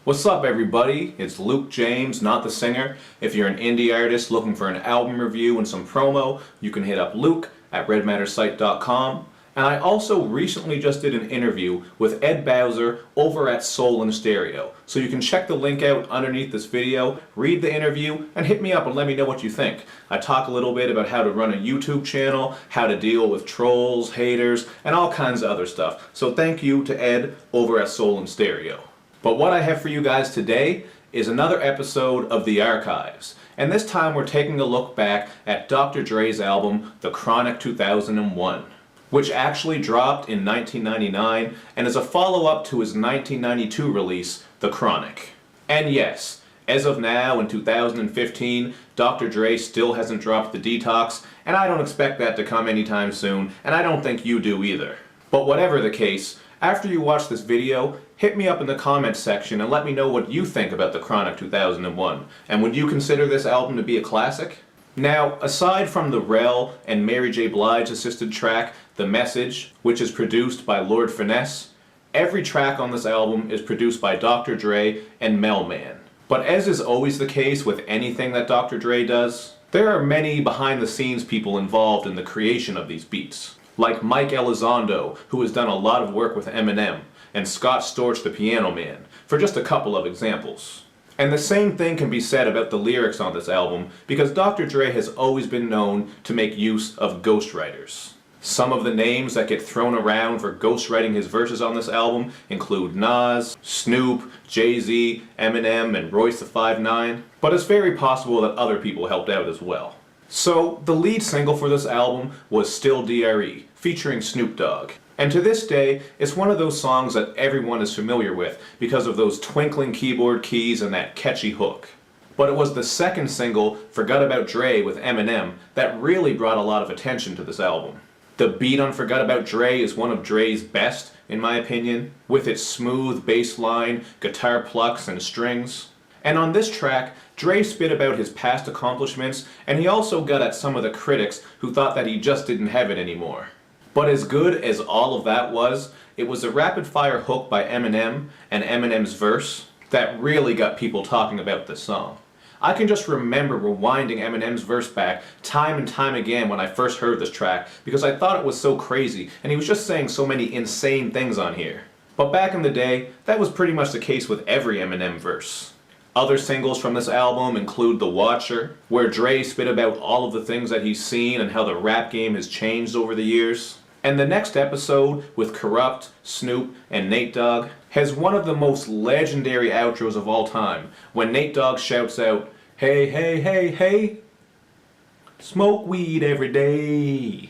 What's up everybody? It's Luke James, not the singer. If you're an indie artist looking for an album review and some promo, you can hit up Luke at redmattersite.com. And I also recently just did an interview with Ed Bowser over at Soul and Stereo. So you can check the link out underneath this video, read the interview, and hit me up and let me know what you think. I talk a little bit about how to run a YouTube channel, how to deal with trolls, haters, and all kinds of other stuff. So thank you to Ed over at Soul and Stereo. But what I have for you guys today is another episode of The Archives. And this time we're taking a look back at Dr. Dre's album, The Chronic 2001. Which actually dropped in 1999 and is a follow-up to his 1992 release, The Chronic. And yes, as of now in 2015, Dr. Dre still hasn't dropped The Detox, and I don't expect that to come anytime soon, and I don't think you do either. But whatever the case, after you watch this video, hit me up in the comments section and let me know what you think about The Chronic 2001. And would you consider this album to be a classic? Now, aside from the Rel and Mary J. Blige assisted track, The Message, which is produced by Lord Finesse, every track on this album is produced by Dr. Dre and Melman. But as is always the case with anything that Dr. Dre does, there are many behind-the-scenes people involved in the creation of these beats. Like Mike Elizondo, who has done a lot of work with Eminem, and Scott Storch the Piano Man, for just a couple of examples. And the same thing can be said about the lyrics on this album, because Dr. Dre has always been known to make use of ghostwriters. Some of the names that get thrown around for ghostwriting his verses on this album include Nas, Snoop, Jay-Z, Eminem, and Royce the 5'9", but it's very possible that other people helped out as well. So, the lead single for this album was Still D.R.E, featuring Snoop Dogg. And to this day, it's one of those songs that everyone is familiar with because of those twinkling keyboard keys and that catchy hook. But it was the second single, Forgot About Dre with Eminem, that really brought a lot of attention to this album. The beat on Forgot About Dre is one of Dre's best, in my opinion, with its smooth bass line, guitar plucks, and strings. And on this track, Dre spit about his past accomplishments, and he also got at some of the critics who thought that he just didn't have it anymore. But as good as all of that was, it was a rapid-fire hook by Eminem and Eminem's verse that really got people talking about this song. I can just remember rewinding Eminem's verse back time and time again when I first heard this track because I thought it was so crazy and he was just saying so many insane things on here. But back in the day, that was pretty much the case with every Eminem verse. Other singles from this album include The Watcher, where Dre spit about all of the things that he's seen and how the rap game has changed over the years. And the next episode, with Corrupt, Snoop, and Nate Dogg, has one of the most legendary outros of all time, when Nate Dogg shouts out, "Hey, hey, hey, hey, smoke weed every day."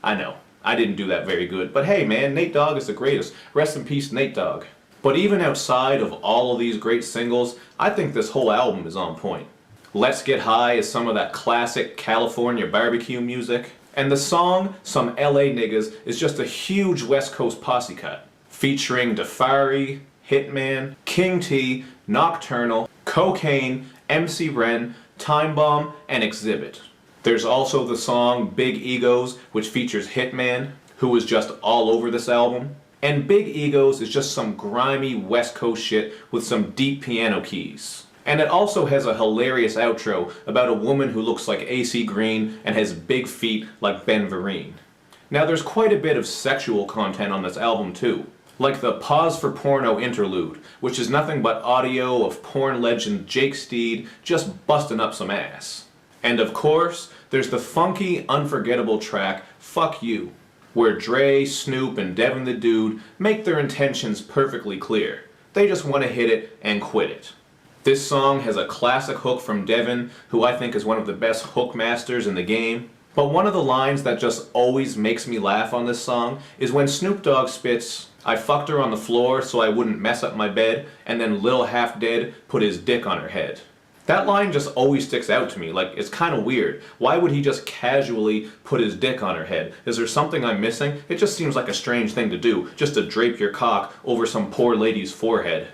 I know, I didn't do that very good, but hey man, Nate Dogg is the greatest. Rest in peace, Nate Dogg. But even outside of all of these great singles, I think this whole album is on point. Let's Get High is some of that classic California barbecue music. And the song, Some LA Niggas, is just a huge West Coast posse cut, featuring D.R.E, Hitman, King T, Nocturnal, Cocaine, MC Ren, Time Bomb, and Exhibit. There's also the song Big Egos, which features Hitman, who was just all over this album. And Big Egos is just some grimy West Coast shit with some deep piano keys. And it also has a hilarious outro about a woman who looks like AC Green and has big feet like Ben Vereen. Now there's quite a bit of sexual content on this album too, like the Pause for Porno interlude, which is nothing but audio of porn legend Jake Steed just busting up some ass. And of course, there's the funky, unforgettable track Fuck You, where Dre, Snoop, and Devin the Dude make their intentions perfectly clear. They just want to hit it and quit it. This song has a classic hook from Devin, who I think is one of the best hook masters in the game. But one of the lines that just always makes me laugh on this song is when Snoop Dogg spits, "I fucked her on the floor so I wouldn't mess up my bed, and then Lil Half Dead put his dick on her head." That line just always sticks out to me, like it's kind of weird. Why would he just casually put his dick on her head? Is there something I'm missing? It just seems like a strange thing to do, just to drape your cock over some poor lady's forehead.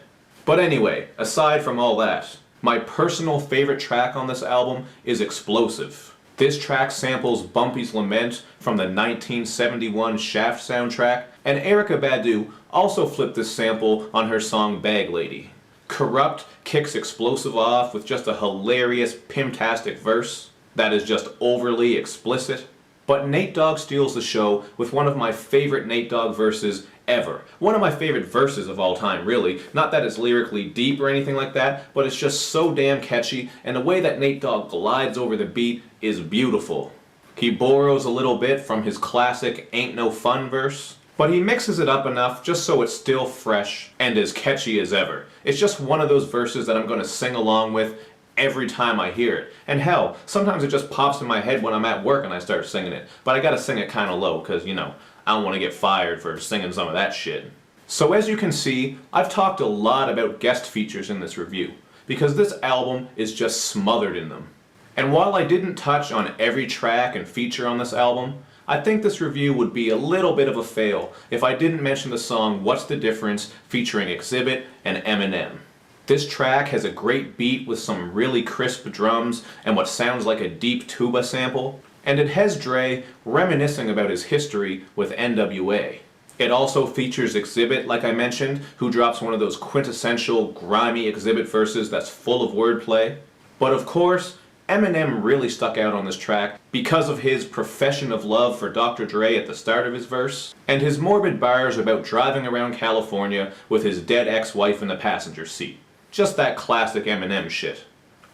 But anyway, aside from all that, my personal favorite track on this album is Explosive. This track samples Bumpy's Lament from the 1971 Shaft soundtrack, and Erykah Badu also flipped this sample on her song Bag Lady. Corrupt kicks Explosive off with just a hilarious, pimtastic verse that is just overly explicit. But Nate Dogg steals the show with one of my favorite Nate Dogg verses ever. One of my favorite verses of all time, really. Not that it's lyrically deep or anything like that, but it's just so damn catchy, and the way that Nate Dogg glides over the beat is beautiful. He borrows a little bit from his classic Ain't No Fun verse, but he mixes it up enough just so it's still fresh and as catchy as ever. It's just one of those verses that I'm going to sing along with every time I hear it. And hell, sometimes it just pops in my head when I'm at work and I start singing it. But I gotta sing it kinda low, cause you know, I don't want to get fired for singing some of that shit. So as you can see, I've talked a lot about guest features in this review, because this album is just smothered in them. And while I didn't touch on every track and feature on this album, I think this review would be a little bit of a fail if I didn't mention the song What's the Difference featuring Exhibit and Eminem. This track has a great beat with some really crisp drums and what sounds like a deep tuba sample, and it has Dre reminiscing about his history with NWA. It also features Exhibit, like I mentioned, who drops one of those quintessential grimy Exhibit verses that's full of wordplay. But of course, Eminem really stuck out on this track because of his profession of love for Dr. Dre at the start of his verse, and his morbid bars about driving around California with his dead ex-wife in the passenger seat. Just that classic Eminem shit.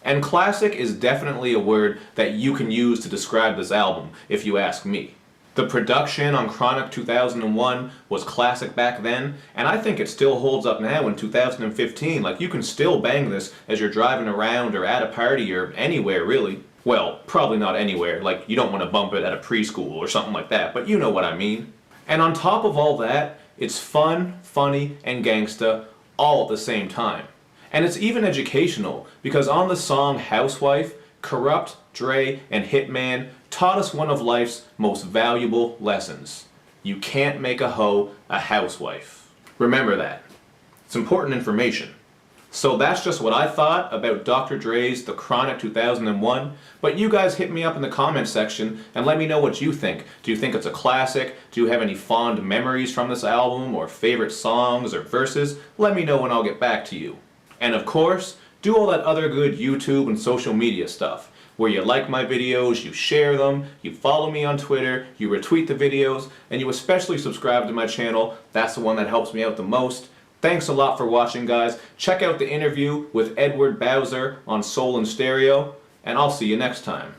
And classic is definitely a word that you can use to describe this album, if you ask me. The production on Chronic 2001 was classic back then, and I think it still holds up now in 2015. Like, you can still bang this as you're driving around or at a party or anywhere, really. Well, probably not anywhere, like you don't want to bump it at a preschool or something like that, but you know what I mean. And on top of all that, it's fun, funny, and gangsta all at the same time. And it's even educational, because on the song Housewife, Corrupt, Dre, and Hitman taught us one of life's most valuable lessons. You can't make a hoe a housewife. Remember that. It's important information. So that's just what I thought about Dr. Dre's The Chronic 2001, but you guys hit me up in the comment section and let me know what you think. Do you think it's a classic? Do you have any fond memories from this album, or favorite songs or verses? Let me know and I'll get back to you. And of course, do all that other good YouTube and social media stuff, where you like my videos, you share them, you follow me on Twitter, you retweet the videos, and you especially subscribe to my channel. That's the one that helps me out the most. Thanks a lot for watching, guys. Check out the interview with Edward Bowser on Soul and Stereo, and I'll see you next time.